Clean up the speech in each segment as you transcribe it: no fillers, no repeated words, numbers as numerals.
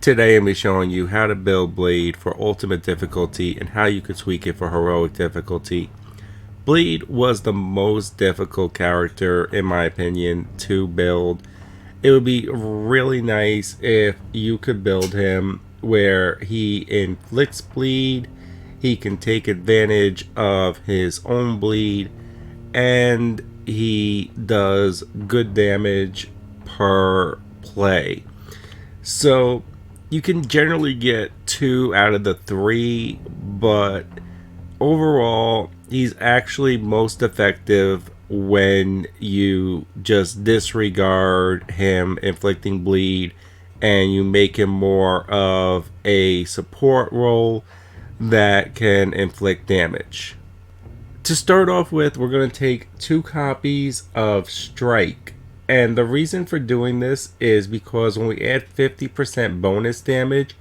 Today I'm going to be showing you how to build Blade for Ultimate difficulty and how you could tweak it for Heroic difficulty. Blade was the most difficult character, in my opinion, to build. It would be really nice if you could build him where he inflicts bleed, he can take advantage of his own bleed, and he does good damage per play. So you can generally get 2 out of the 3, but overall he's actually most effective when you just disregard him inflicting bleed and you make him more of a support role that can inflict damage. To start off with, we're going to take 2 copies of Strike. And the reason for doing this is because when we add 50% bonus damage,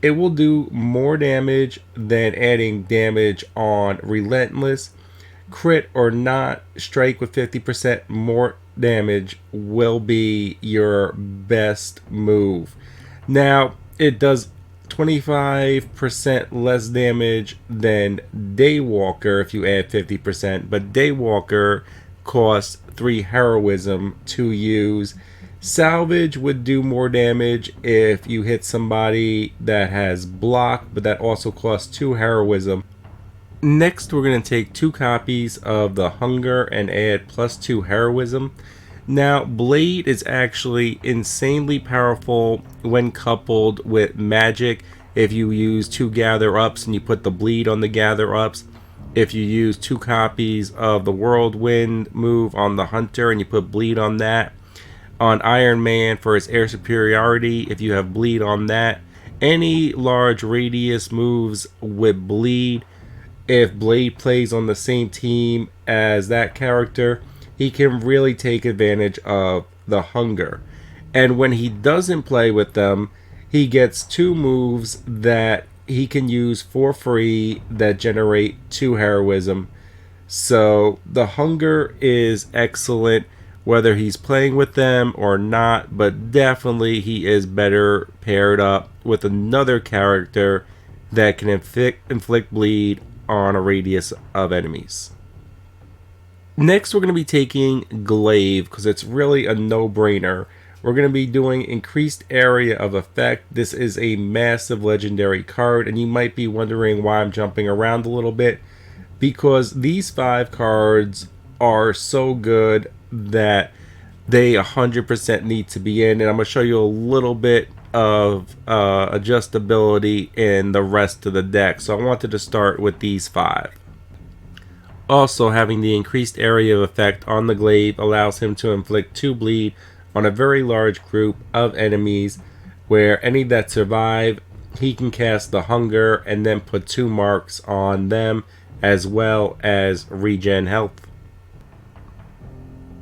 it will do more damage than adding damage on Relentless. Crit or not, Strike with 50% more damage will be your best move. Now, it does 25% less damage than Daywalker if you add 50%, but Daywalker costs 3 heroism to use. Salvage would do more damage if you hit somebody that has block, but that also costs 2 heroism. Next, we're going to take 2 copies of the Hunger and add +2 heroism. Now, Blade is actually insanely powerful when coupled with magic. If you use 2 gather ups and you put the bleed on the gather ups, if you use 2 copies of the Whirlwind move on the Hunter and you put bleed on that, on Iron Man for his air superiority, if you have bleed on that, any large radius moves with bleed, if Blade plays on the same team as that character, he can really take advantage of the Hunger. And when he doesn't play with them, he gets 2 moves that he can use for free that generate 2 heroism. So the Hunger is excellent whether he's playing with them or not, but definitely he is better paired up with another character that can inflict bleed on a radius of enemies. Next, we're going to be taking Glaive because it's really a no-brainer. We're going to be doing increased area of effect. This is a massive legendary card, and you might be wondering why I'm jumping around a little bit, because these 5 cards are so good that they 100% need to be in, and I'm going to show you a little bit of adjustability in the rest of the deck. So I wanted to start with these 5. Also, having the increased area of effect on the Glaive allows him to inflict 2 bleed on a very large group of enemies, where any that survive, he can cast the Hunger and then put 2 marks on them, as well as regen health.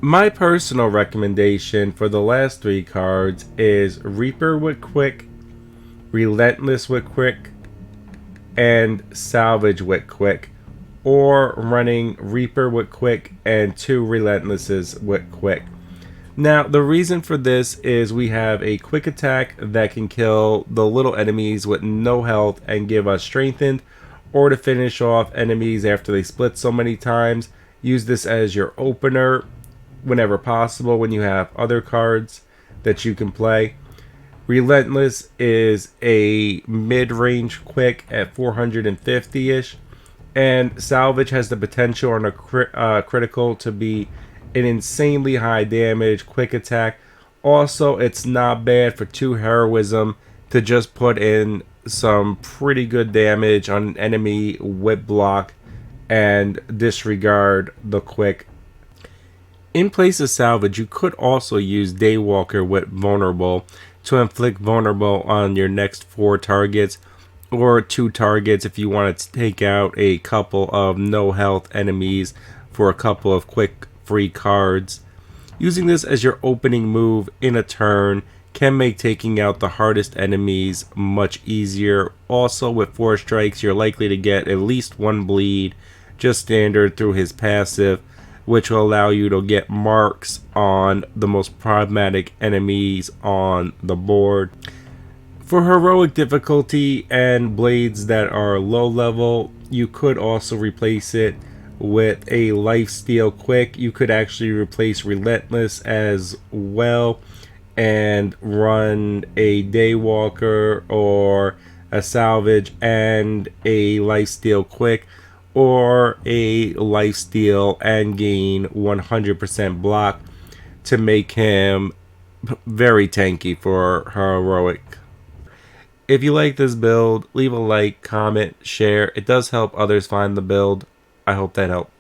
My personal recommendation for the last 3 cards is Reaper with Quick, Relentless with Quick, and Salvage with Quick, or running Reaper with Quick and 2 Relentlesses with Quick. Now, the reason for this is we have a quick attack that can kill the little enemies with no health and give us strengthened, or to finish off enemies after they split so many times. Use this as your opener whenever possible when you have other cards that you can play. Relentless is a mid-range quick at 450-ish, and Salvage has the potential on a critical to be an insanely high damage quick attack. Also, it's not bad for 2 heroism to just put in some pretty good damage on an enemy with block and disregard the quick. In place of Salvage, you could also use Daywalker with Vulnerable to inflict Vulnerable on your next 4 targets, or 2 targets if you want to take out a couple of no health enemies for a couple of quick free cards. Using this as your opening move in a turn can make taking out the hardest enemies much easier. Also, with 4 strikes, you're likely to get at least 1 bleed, just standard through his passive, which will allow you to get marks on the most problematic enemies on the board. For heroic difficulty and blades that are low level, you could also replace it with a lifesteal quick. You could actually replace relentless as well and run a daywalker or a salvage and a lifesteal quick, or a lifesteal and gain 100% block to make him very tanky for heroic. If you like this build, leave a like, comment, share. It does help others find the build. I hope that helped.